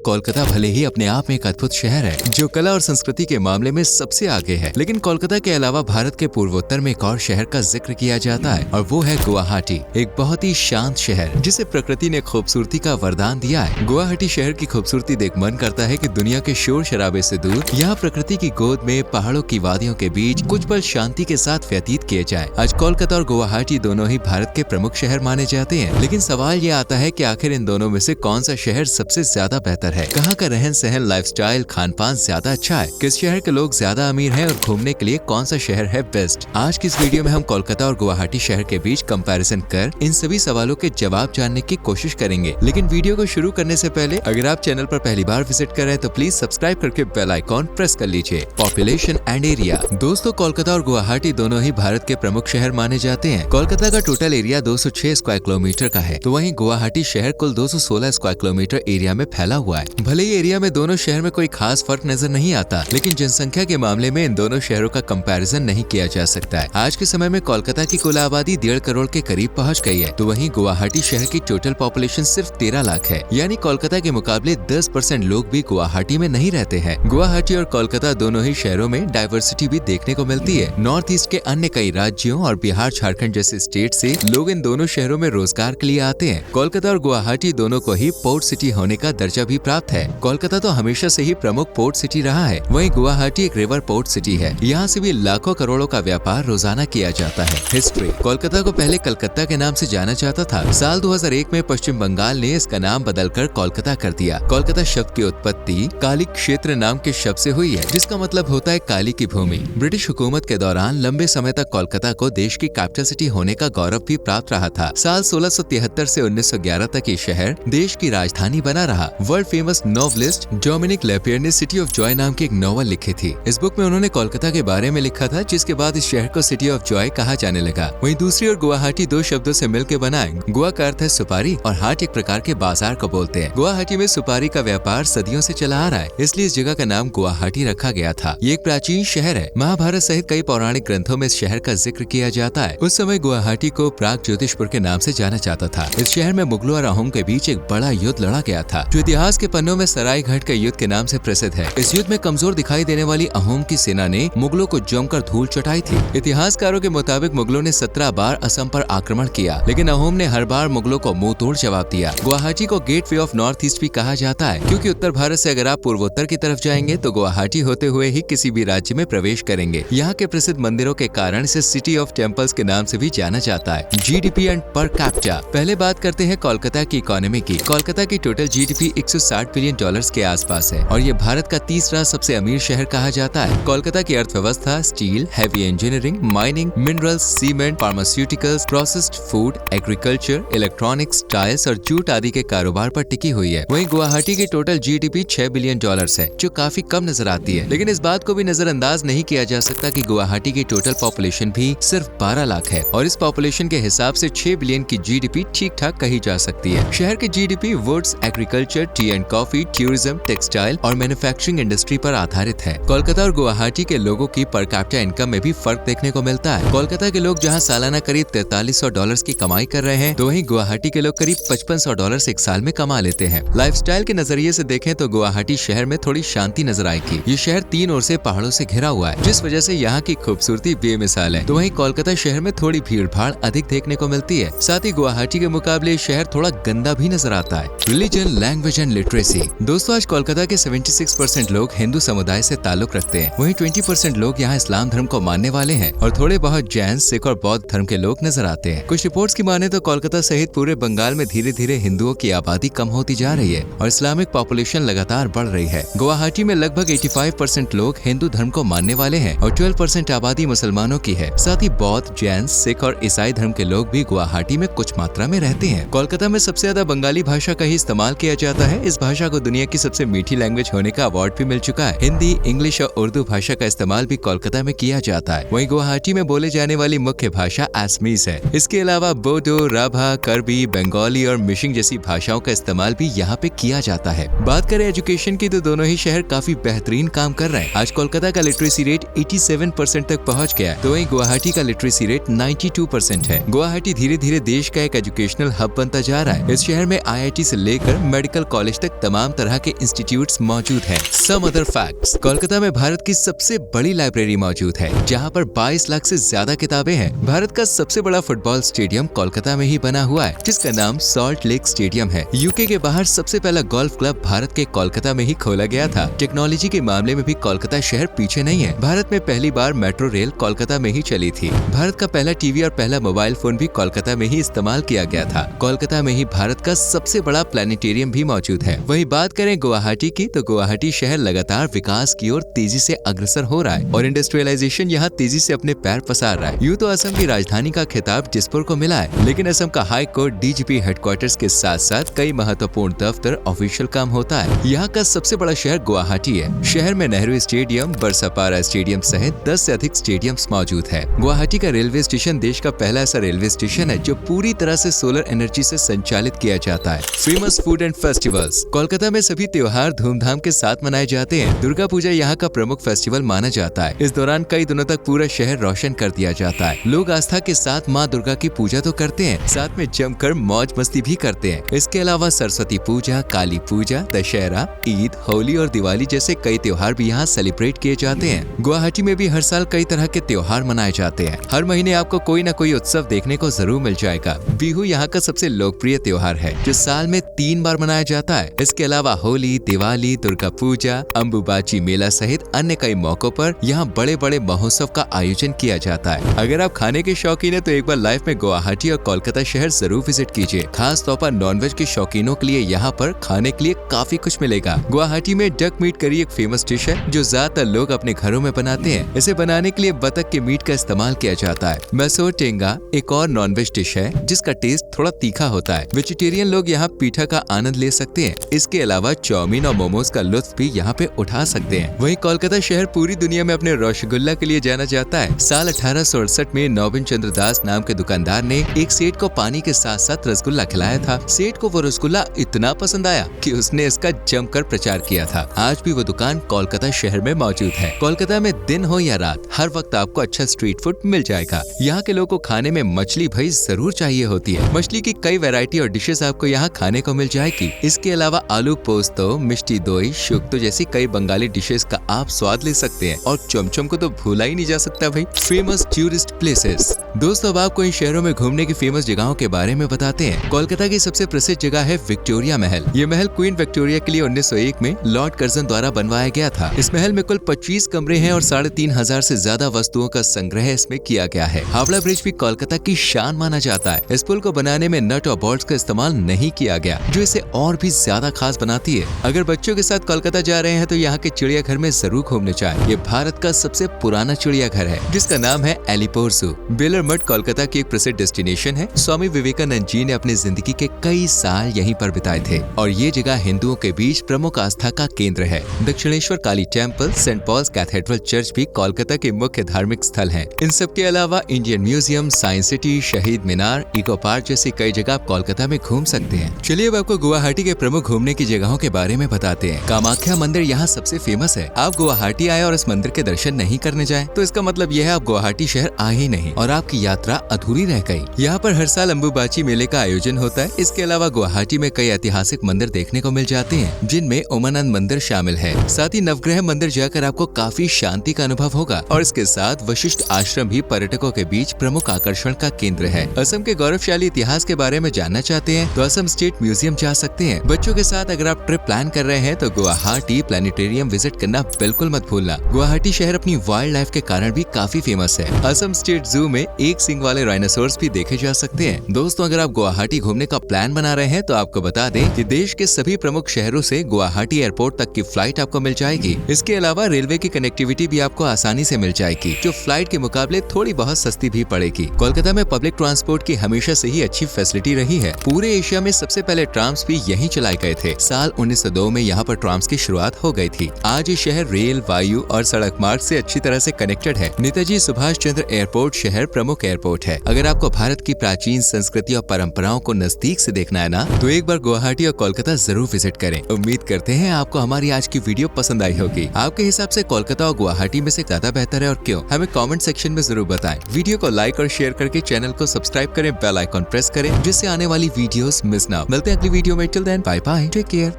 कोलकाता भले ही अपने आप में एक अद्भुत शहर है जो कला और संस्कृति के मामले में सबसे आगे है, लेकिन कोलकाता के अलावा भारत के पूर्वोत्तर में एक और शहर का जिक्र किया जाता है और वो है गुवाहाटी। एक बहुत ही शांत शहर जिसे प्रकृति ने खूबसूरती का वरदान दिया है। गुवाहाटी शहर की खूबसूरती देख मन करता है कि दुनिया के शोर शराबे से दूर यहाँ प्रकृति की गोद में पहाड़ों की वादियों के बीच कुछ पल शांति के साथ व्यतीत किए जाए। आज कोलकाता और गुवाहाटी दोनों ही भारत के प्रमुख शहर माने जाते हैं, लेकिन सवाल ये आता है कि आखिर इन दोनों में से कौन सा शहर सबसे ज्यादा बेहतर है? कहाँ का रहन सहन, लाइफस्टाइल, खान पान ज्यादा अच्छा है? किस शहर के लोग ज्यादा अमीर हैं और घूमने के लिए कौन सा शहर है बेस्ट? आज की इस वीडियो में हम कोलकाता और गुवाहाटी शहर के बीच कंपैरिजन कर इन सभी सवालों के जवाब जानने की कोशिश करेंगे। लेकिन वीडियो को शुरू करने से पहले अगर आप चैनल पर पहली बार विजिट कर रहे हैं तो प्लीज सब्सक्राइब करके बेल आइकॉन प्रेस कर लीजिए। Population and area. दोस्तों, कोलकाता और गुवाहाटी दोनों ही भारत के प्रमुख शहर माने जाते हैं। कोलकाता का टोटल एरिया 206 स्क्वायर किलोमीटर का है, तो वहीं गुवाहाटी शहर कुल 216 स्क्वायर किलोमीटर एरिया में फैला हुआ है। भले ही एरिया में दोनों शहर में कोई खास फर्क नजर नहीं आता, लेकिन जनसंख्या के मामले में इन दोनों शहरों का कंपैरिजन नहीं किया जा सकता है। आज के समय में कोलकाता की कुल आबादी 1.5 करोड़ के करीब पहुंच गई है, तो वहीं गुवाहाटी शहर की टोटल पॉपुलेशन सिर्फ 13 लाख है। यानी कोलकाता के मुकाबले 10% लोग भी गुवाहाटी में नहीं रहते हैं। गुवाहाटी और कोलकाता दोनों ही शहरों में डाइवर्सिटी भी देखने को मिलती है। नॉर्थ ईस्ट के अन्य कई राज्यों और बिहार, झारखंड जैसे स्टेट से लोग इन दोनों शहरों में रोजगार के लिए आते हैं। कोलकाता और गुवाहाटी दोनों को ही पोर्ट सिटी होने का दर्जा भी प्राप्त है। कोलकाता तो हमेशा से ही प्रमुख पोर्ट सिटी रहा है, वहीं गुवाहाटी एक रिवर पोर्ट सिटी है। यहाँ से भी लाखों करोड़ों का व्यापार रोजाना किया जाता है। हिस्ट्री। कोलकाता को पहले कलकत्ता के नाम से जाना जाता था। साल 2001 में पश्चिम बंगाल ने इसका नाम बदलकर कोलकाता कर दिया। कोलकाता शब्द की उत्पत्ति काली क्षेत्र नाम के शब्द से हुई है, जिसका मतलब होता है काली की भूमि। ब्रिटिश हुकूमत के दौरान लंबे समय तक कोलकाता को देश की कैपिटल सिटी होने का गौरव भी प्राप्त रहा था। साल 1673 से 1911 तक ये शहर देश की राजधानी बना रहा। World famous novelist Dominic Lapierre ने सिटी ऑफ जॉय नाम की एक नॉवल लिखी थी। इस बुक में उन्होंने कोलकाता के बारे में लिखा था, जिसके बाद इस शहर को सिटी ऑफ जॉय कहा जाने लगा। वहीं दूसरी ओर गुवाहाटी दो शब्दों से मिलकर बना है। गुआ का अर्थ है सुपारी और हाट एक प्रकार के बाजार को बोलते हैं। गुवाहाटी में सुपारी का व्यापार सदियों से चला आ रहा है, इसलिए इस जगह का नाम गुवाहाटी रखा गया था। ये एक प्राचीन शहर है। महाभारत सहित कई पौराणिक ग्रंथों में इस शहर का जिक्र किया जाता है। उस समय गुवाहाटी को प्राग ज्योतिषपुर के नाम से जाना जाता था। इस शहर में मुगलों और अहोम के बीच एक बड़ा युद्ध लड़ा गया था, जो इतिहास के पन्नों में सरायघाट के युद्ध के नाम से प्रसिद्ध है। इस युद्ध में कमजोर दिखाई देने वाली अहोम की सेना ने मुगलों को जमकर धूल चटाई थी। इतिहासकारों के मुताबिक मुगलों ने 17 बार असम पर आक्रमण किया, लेकिन अहोम ने हर बार मुगलों को मुंह तोड़ जवाब दिया। गुवाहाटी को गेटवे ऑफ नॉर्थ ईस्ट भी कहा जाता है, क्योंकि उत्तर भारत से अगर आप पूर्वोत्तर की तरफ जाएंगे तो गुवाहाटी होते हुए ही किसी भी राज्य में प्रवेश करेंगे। यहाँ के प्रसिद्ध मंदिरों के कारण इसे सिटी ऑफ टेम्पल्स के नाम से भी जाना जाता है। GDP and per capita. पहले बात करते हैं कोलकाता की इकोनॉमी की। कोलकाता की टोटल जीडीपी 160 बिलियन डॉलर्स के आसपास है और ये भारत का तीसरा सबसे अमीर शहर कहा जाता है। कोलकाता की अर्थव्यवस्था steel, heavy engineering, mining, minerals, cement, pharmaceuticals, processed food, agriculture, electronics, tiles और जूट आदि के कारोबार पर टिकी हुई है। वहीं गुवाहाटी की टोटल जीडीपी 6 बिलियन डॉलर्स है, जो काफी कम नजर आती है। लेकिन इस बात को भी नजरअंदाज नहीं किया जा सकता कि गुवाहाटी की टोटल पॉपुलेशन भी सिर्फ 12 लाख है और इस पॉपुलेशन के हिसाब से 6 बिलियन की जीडीपी ठीक ठाक कही जा सकती है। शहर की GDP woods, agriculture, tea and coffee, tourism, textile और मैन्युफैक्चरिंग इंडस्ट्री पर आधारित है। कोलकाता और गुवाहाटी के लोगों की पर कैपिटा इनकम में भी फर्क देखने को मिलता है। कोलकाता के लोग जहां सालाना करीब 4300 डॉलर्स की कमाई कर रहे हैं, तो वहीं गुवाहाटी के लोग करीब 5500 डॉलर्स एक साल में कमा लेते हैं। लाइफस्टाइल के नजरिए से देखें तो गुवाहाटी शहर में थोड़ी शांति नजर आएगी। ये शहर 3 ओर से पहाड़ों से घिरा हुआ है, जिस वजह से यहाँ की खूबसूरती बेमिसाल है। तो वहीं कोलकाता शहर में थोड़ी भीड़ भाड़ अधिक देखने को मिलती है। साथ ही गुवाहाटी के मुकाबले शहर थोड़ा गंदा भी नजर आता है। Religion, language and literacy. दोस्तों, आज कोलकाता के 76% लोग हिंदू समुदाय से ताल्लुक रखते हैं। वहीं 20% लोग यहाँ इस्लाम धर्म को मानने वाले हैं और थोड़े बहुत जैन, सिख और बौद्ध धर्म के लोग नजर आते हैं। कुछ रिपोर्ट्स की माने तो कोलकाता सहित पूरे बंगाल में धीरे धीरे हिंदुओं की आबादी कम होती जा रही है और इस्लामिक पॉपुलेशन लगातार बढ़ रही है। गुवाहाटी में लगभग 85% लोग हिंदू धर्म को मानने वाले हैं और 12% आबादी मुसलमानों की है। साथ ही बौद्ध, जैन, सिख और ईसाई धर्म के लोग भी गुवाहाटी में कुछ मात्रा में रहते हैं। कोलकाता में सबसे ज्यादा बंगाली भाषा का ही इस्तेमाल किया जाता है। इस भाषा को दुनिया की सबसे मीठी लैंग्वेज होने का अवार्ड भी मिल चुका है। हिंदी, इंग्लिश और उर्दू भाषा का इस्तेमाल भी कोलकाता में किया जाता है। वहीं गुवाहाटी में बोले जाने वाली मुख्य भाषा असमीज है। इसके अलावा बोडो, राभा, करबी, बंगाली और मिशिंग जैसी भाषाओं का इस्तेमाल भी यहाँ पे किया जाता है। बात करें एजुकेशन की तो दोनों ही शहर काफी बेहतरीन काम कर रहे हैं। आज कोलकाता का लिटरेसी रेट 87% तक पहुँच गया है, तो वहीं गुवाहाटी का लिटरेसी रेट 92% है। गुवाहाटी धीरे धीरे देश का एक एजुकेशनल हब बनता जा रहा है। इस शहर में IIT से लेकर मेडिकल कॉलेज तक तमाम तरह के इंस्टीट्यूट्स मौजूद हैं। सम अदर फैक्ट्स, कोलकाता में भारत की सबसे बड़ी लाइब्रेरी मौजूद है, जहां पर 22 लाख से ज्यादा किताबें हैं। भारत का सबसे बड़ा फुटबॉल स्टेडियम कोलकाता में ही बना हुआ है, जिसका नाम सॉल्ट लेक स्टेडियम है। यूके के बाहर सबसे पहला गोल्फ क्लब भारत के कोलकाता में ही खोला गया था। टेक्नोलॉजी के मामले में भी कोलकाता शहर पीछे नहीं है। भारत में पहली बार मेट्रो रेल कोलकाता में ही चली थी। भारत का पहला टीवी और पहला मोबाइल फोन भी कोलकाता में ही इस्तेमाल किया गया था। कोलकाता में ही भारत का सबसे बड़ा प्लानिटेरियम भी मौजूद है। वहीं बात करें गुवाहाटी की, तो गुवाहाटी शहर लगातार विकास की ओर तेजी से अग्रसर हो रहा है और इंडस्ट्रियलाइजेशन यहाँ तेजी से अपने पैर पसार रहा है। यूँ तो असम की राजधानी का खिताब दिसपुर को मिला है, लेकिन असम का हाई कोर्ट डीजीपी हेडक्वार्टर्स के साथ साथ कई महत्वपूर्ण दफ्तर ऑफिशियल काम होता है। यहाँ का सबसे बड़ा शहर गुवाहाटी है। शहर में नेहरू स्टेडियम, बरसापारा स्टेडियम सहित 10 से अधिक स्टेडियम्स मौजूद है। गुवाहाटी का रेलवे स्टेशन देश का पहला ऐसा रेलवे स्टेशन है जो पूरी तरह से सोलर एनर्जी से संचालित किया जाता है। Famous food and festivals, Kolkata में सभी त्योहार धूमधाम के साथ मनाए जाते हैं। दुर्गा पूजा यहाँ का प्रमुख फेस्टिवल माना जाता है। इस दौरान कई दिनों तक पूरा शहर रोशन कर दिया जाता है। लोग आस्था के साथ माँ दुर्गा की पूजा तो करते हैं, साथ में जमकर मौज मस्ती भी करते हैं। इसके अलावा सरस्वती पूजा, काली पूजा, दशहरा, ईद, होली और दिवाली जैसे कई त्योहार भी यहाँ सेलिब्रेट किए जाते हैं। गुवाहाटी में भी हर साल कई तरह के त्योहार मनाए जाते हैं। हर महीने आपको कोई न कोई उत्सव देखने को जरूर मिल जाएगा। बिहू यहाँ का सबसे लोकप्रिय त्योहार है जो साल में 3 बार मनाया जाता है। इसके अलावा होली, दिवाली, दुर्गा पूजा, अम्बुबाची मेला सहित अन्य कई मौकों पर यहाँ बड़े बड़े महोत्सव का आयोजन किया जाता है। अगर आप खाने के शौकीन है तो एक बार लाइफ में गुवाहाटी और कोलकाता शहर जरूर विजिट कीजिए। खास तौर पर नॉनवेज के शौकीनों के लिए यहाँ पर खाने के लिए काफी कुछ मिलेगा। गुवाहाटी में डक मीट करी एक फेमस डिश है जो ज्यादातर लोग अपने घरों में बनाते हैं। इसे बनाने के लिए बतख के मीट का इस्तेमाल किया जाता है। मैसोर टेंगा एक और नॉनवेज डिश है जिसका टेस्ट थोड़ा तीखा होता है। वेजिटेरियन लोग यहाँ पीठा का आनंद ले सकते हैं। इसके अलावा चाउमीन और मोमोज का लुत्फ भी यहाँ पे उठा सकते हैं। वहीं कोलकाता शहर पूरी दुनिया में अपने रसगुल्ला के लिए जाना जाता है। साल 1868 में नौबिन चंद्र दास नाम के दुकानदार ने एक सेठ को पानी के साथ साथ रसगुल्ला खिलाया था। सेठ को वो रसगुल्ला इतना पसंद आया कि उसने इसका जमकर प्रचार किया था। आज भी वो दुकान कोलकाता शहर में मौजूद है। कोलकाता में दिन हो या रात, हर वक्त आपको अच्छा स्ट्रीट फूड मिल जाएगा। यहाँ के लोगों को खाने में मछली भाई जरूर चाहिए होती है। मछली की कई वैरायटी और डिशेस आपको यहाँ खाने को मिल जाएगी। इसके अलावा आलू पोस्तो, मिष्टी दोई, शुक्तो जैसी कई बंगाली डिशेस का आप स्वाद ले सकते हैं। और चमचम को तो भूला ही नहीं जा सकता भाई। फेमस टूरिस्ट प्लेसेस, दोस्तों अब आपको इन शहरों में घूमने की फेमस जगहों के बारे में बताते हैं। कोलकाता की सबसे प्रसिद्ध जगह है विक्टोरिया महल। ये महल क्वीन विक्टोरिया के लिए 1901 में लॉर्ड कर्जन द्वारा बनवाया गया था। इस महल में कुल 25 कमरे हैं और 3500 से ज्यादा वस्तुओं का संग्रह इसमें किया गया है। हावड़ा ब्रिज भी कोलकाता की शान माना जाता है। इस पुल को बनाने में नट और बोल्ट्स का इस्तेमाल नहीं किया गया, जो इसे और भी ज्यादा खास बनाती है। अगर बच्चों के साथ कोलकाता जा रहे हैं तो यहाँ के चिड़ियाघर में जरूर घूमने जाएं। ये भारत का सबसे पुराना चिड़ियाघर है जिसका नाम है एलिपोर ज़ू। बेलर मठ कोलकाता की एक प्रसिद्ध डेस्टिनेशन है। स्वामी विवेकानंद जी ने अपनी जिंदगी के कई साल यहीं पर बिताए थे और ये जगह हिंदुओं के बीच प्रमुख आस्था का केंद्र है। Dakshineswar Kali temple, saint Paul's cathedral church भी कोलकाता के मुख्य धार्मिक स्थल हैं। इन सब के अलावा इंडियन म्यूजियम, साइंस सिटी, शहीद मीनार, इको पार्क जैसी कई जगह आप कोलकाता में घूम सकते हैं। चलिए अब आपको गुवाहाटी के प्रमुख घूमने की जगहों के बारे में बताते हैं। कामाख्या मंदिर यहाँ सबसे फेमस है। आप गुवाहाटी आए और इस मंदिर के दर्शन नहीं करने जाए तो इसका मतलब यह है आप गुवाहाटी शहर आए ही नहीं और आपकी यात्रा अधूरी रह गई। यहाँ पर हर साल अम्बुबाची मेले का आयोजन होता है। इसके अलावा गुवाहाटी में कई ऐतिहासिक मंदिर देखने को मिल जाते हैं, जिनमें उमानंद मंदिर शामिल है। साथ ही नवग्रह मंदिर जाकर आपको काफी शांति का अनुभव होगा और इसके साथ वशिष्ठ आश्रम भी पर्यटकों के बीच प्रमुख आकर्षण का केंद्र है। असम के गौरवशाली इतिहास के बारे में जानना चाहते हैं तो असम स्टेट म्यूजियम जा सकते हैं। बच्चों के साथ अगर आप ट्रिप प्लान कर रहे हैं तो गुवाहाटी प्लानिटेरियम विजिट करना बिल्कुल मत भूलना। गुवाहाटी शहर अपनी वाइल्ड लाइफ के कारण भी काफी फेमस है। असम स्टेट जू में एक सींग वाले राइनोसोरस भी देखे जा सकते हैं। दोस्तों अगर आप गुवाहाटी घूमने का प्लान बना रहे हैं तो आपको बता दें कि देश के सभी प्रमुख शहरों से गुवाहाटी एयरपोर्ट तक की फ्लाइट आपको मिल जाएगी। इसके अलावा रेलवे की कनेक्टिविटी भी आपको आसानी से मिल जाएगी, जो फ्लाइट के मुकाबले थोड़ी बहुत सस्ती भी पड़ेगी। कोलकाता में पब्लिक ट्रांसपोर्ट की हमेशा से ही अच्छी फैसिलिटी रही है। पूरे एशिया में सबसे पहले ट्राम्स भी यहीं चलाए गए थे। साल 1902 में यहाँ पर ट्राम्स की शुरुआत हो गई थी। आज ये शहर रेल, वायु और सड़क मार्ग से अच्छी तरह से कनेक्टेड है। नेताजी सुभाष चंद्र एयरपोर्ट शहर प्रमुख एयरपोर्ट है। अगर आपको भारत की प्राचीन संस्कृति और परंपराओं को नजदीक से देखना है ना, तो एक बार गुवाहाटी और कोलकाता जरूर विजिट करें। उम्मीद करते हैं आपको हमारी आज की वीडियो पसंद आई होगी। आपके हिसाब से कोलकाता और गुवाहाटी में से ज्यादा बेहतर है और क्यों, हमें कमेंट सेक्शन में जरूर बताएं। वीडियो को लाइक और शेयर करके चैनल को सब्सक्राइब करें, बेल आइकॉन प्रेस करें जिससे आने वाली वीडियोस मिस ना हो। मिलते हैं अगली वीडियो में। Till then bye bye, take care.